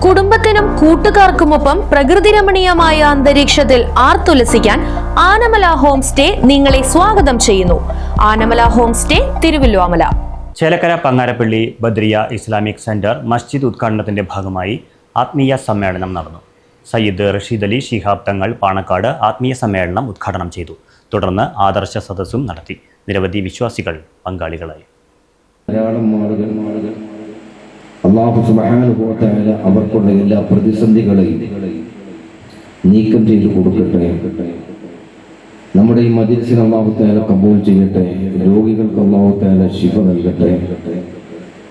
കുടുംബത്തിനും കൂട്ടുകാർക്കുമൊപ്പം പ്രകൃതി രമണീയമായ അന്തരീക്ഷത്തിൽ ആർത്തുലസിക്കാൻ ആനമല ഹോം സ്റ്റേ നിങ്ങളെ സ്വാഗതം ചെയ്യുന്നു. Anamala home stay, Thiruvallomala. Chelakkara Pangarappally Badriya Islamic centre Masjid ഉദ്ഘാടനത്തിന്റെ ഭാഗമായി ആത്മീയ സമ്മേളനം നടന്നു. സയ്യിദ് റഷീദ് അലി ശിഹാബ് തങ്ങൾ പാണക്കാട് ആത്മീയ സമ്മേളനം ഉദ്ഘാടനം ചെയ്തു. തുടർന്ന് ആദർശ സദസ്സും നടത്തി. നിരവധി വിശ്വാസികൾ പങ്കാളികളായി. അല്ലാഹു സുബ്ഹാനഹു വ തആല അവർക്കുള്ള എല്ലാ പ്രതിസന്ധികളെയും നീക്കം ചെയ്തു കൊടുക്കട്ടെ. നമ്മുടെ ഈ മജ്‌ലിസിനെ അല്ലാഹു തആല കബൂൽ ചെയ്യട്ടെ. രോഗികൾക്ക് അല്ലാഹു തആല ശിഫ നൽകട്ടെ.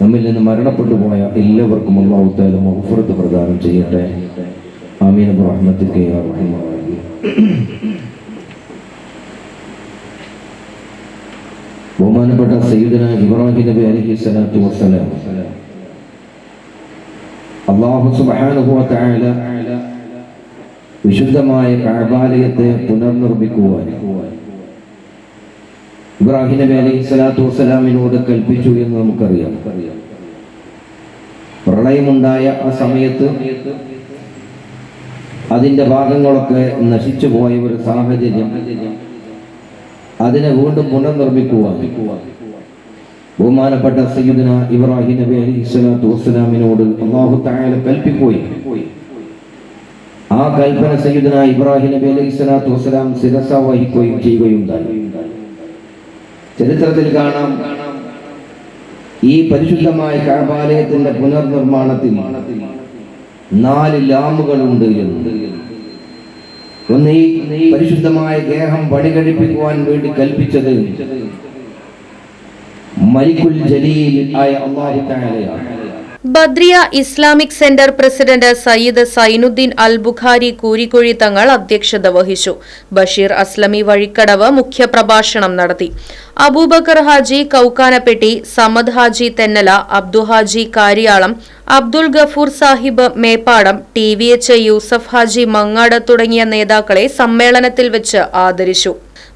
നമ്മിൽ നിന്ന് മരണപ്പെട്ടു പോയ എല്ലാവർക്കും അല്ലാഹു തആല മഗ്ഫിറത്ത് പ്രദാനം ചെയ്യട്ടെ. ആമീൻ ബിറഹ്മതിക യാ റഹ്മാൻ റഹീം. ബഹുമാനപ്പെട്ട സയ്യിദുന ഇബ്രാഹിം നബി അലൈഹി സ്വലാത്തു വസ്സലാം അല്ലാഹു സുബ്ഹാനഹു വ തആല വിശുദ്ധമായ കഅബാലയത്തെ പുനർനിർമ്മിക്കുവാൻ ഇബ്രാഹിം നബി അലൈഹി സ്വലാത്തു വസ്സലാമിനോട് കൽപ്പിച്ചു എന്ന് നമുക്കറിയാം. പ്രളയമുണ്ടായ ആ സമയത്ത് അതിന്റെ ഭാഗങ്ങളൊക്കെ നശിച്ചു പോയ ഒരു സാഹചര്യം, അതിനെ വീണ്ടും പുനർനിർമ്മിക്കുവാൻ ബഹുമാനപ്പെട്ട സയ്യിദുന ഇബ്രാഹിം നബി അലൈഹി സ്വലാത്തു വസ്സലാമിനോട് അല്ലാഹു തആല കൽപ്പിക്കുകയും ആ കൽപ്പന സയ്യിദുന ഇബ്രാഹിം നബി അലൈഹി സ്വലാത്തു വസ്സലാം ശിരസ വഹിക്കുകയും ചെയ്യുകയുണ്ടായി. ചരിത്രത്തിൽ കാണാം, ഈ പരിശുദ്ധമായ കഅബാലയത്തിന്റെ പുനർനിർമ്മാണത്തിൽ 4 ലാമുകളുണ്ട് എന്ന്. ഒന്ന്, ഈ പരിശുദ്ധമായ ഗേഹം പണികഴിപ്പിക്കുവാൻ വേണ്ടി കൽപ്പിച്ചത് മലിക്കുൽ ജലീൽ ആയ അല്ലാഹു തആലയാണ്. Badriya Islamic centre president Sayyid Zainuddin Al Bukhari Koorikkuzhi Thangal അധ്യക്ഷത വഹിച്ചു. ബഷീർ അസ്ലമി വഴിക്കടവ് മുഖ്യപ്രഭാഷണം നടത്തി. അബൂബക്കർ ഹാജി കൗക്കാനപ്പെട്ടി, സമദ് ഹാജി തെന്നല, അബ്ദു ഹാജി കാരിയാളം, അബ്ദുൽ ഗഫൂർ സാഹിബ് മേപ്പാടം, TVH യൂസഫ് ഹാജി മങ്ങാട് തുടങ്ങിയ നേതാക്കളെ സമ്മേളനത്തിൽ വെച്ച് ആദരിച്ചു.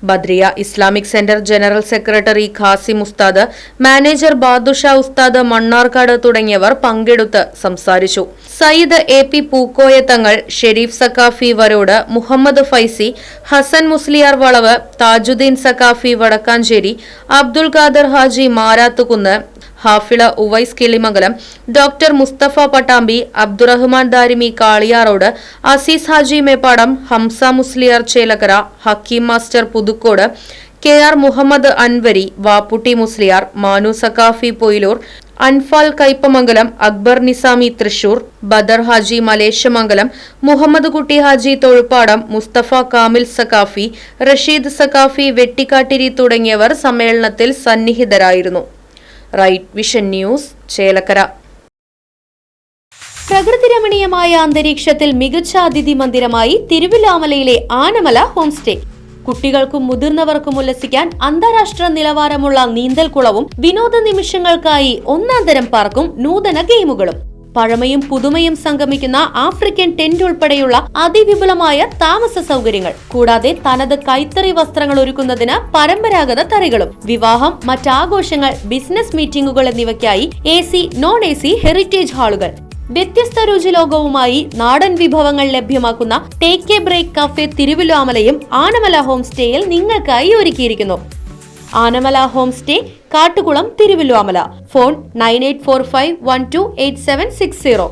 Badriya Islamic centre general secretary Qasim ഉസ്താദ്, മാനേജർ ബാദുഷ ഉസ്താദ് മണ്ണാർക്കാട് തുടങ്ങിയവർ പങ്കെടുത്ത് സംസാരിച്ചു. Sayyid AP Pookoya Thangal, Sharif Saqafi Varode, Muhammad Faizy, Hasan Musliyar Valavu, Thajuddeen Saqafi Vadakkanchery, Abdul Khader Haji Marathukunnu, Hafiz Uvais Kilimangalam, doctor Musthafa Pattambi, Abdurahman Darimi Kaliyarod, Azeez Haji Meppadam, Hamza Musliyar Chelakkara, Hakeem master Puthukkode, KR Muhammad Anwari, Vapputty Musliyar, Manu Saqafi Poyilur, Anfal Kaipamangalam, Akbar Nizami Thrissur, Badar Haji Malesamangalam, Muhammad Kutty Haji Thozhuppadam, Mustafa Kamil Saqafi, Rasheed Saqafi Vettikkattiri തുടങ്ങിയവർ സമ്മേളനത്തിൽ സന്നിഹിതരായിരുന്നു. Right vision news, Chelakkara. പ്രകൃതി രമണീയമായ അന്തരീക്ഷത്തിൽ മികച്ച അതിഥി മന്ദിരമായി തിരുവല്ലോമലയിലെ ആനമല ഹോം സ്റ്റേ. കുട്ടികൾക്കും മുതിർന്നവർക്കും ഉല്ലസിക്കാൻ അന്താരാഷ്ട്ര നിലവാരമുള്ള നീന്തൽക്കുളവും വിനോദ നിമിഷങ്ങൾക്കായി ഒന്നാന്തരം പാർക്കും നൂതന ഗെയിമുകളും. പഴമയും പുതുമയും സംഗമിക്കുന്ന ആഫ്രിക്കൻ ടെന്റ് ഉൾപ്പെടെയുള്ള അതിവിപുലമായ താമസ സൗകര്യങ്ങൾ, കൂടാതെ തനത് കൈത്തറി വസ്ത്രങ്ങൾ ഒരുക്കുന്നതിന് പരമ്പരാഗത തറികളും. വിവാഹം, മറ്റാഘോഷങ്ങൾ, ബിസിനസ് മീറ്റിംഗുകൾ എന്നിവയ്ക്കായി AC, non-AC ഹെറിറ്റേജ് ഹാളുകൾ. വ്യത്യസ്ത രുചിലോകവുമായി നാടൻ വിഭവങ്ങൾ ലഭ്യമാക്കുന്ന ടേക്ക് എ ബ്രേക്ക് കഫേ തിരുവല്ലോമലയും ആനമല ഹോം സ്റ്റേയിൽ നിങ്ങൾക്കായി ഒരുക്കിയിരിക്കുന്നു. Anamala home stay, Kattukulam, Thiruvallomala. Phone 9845128760.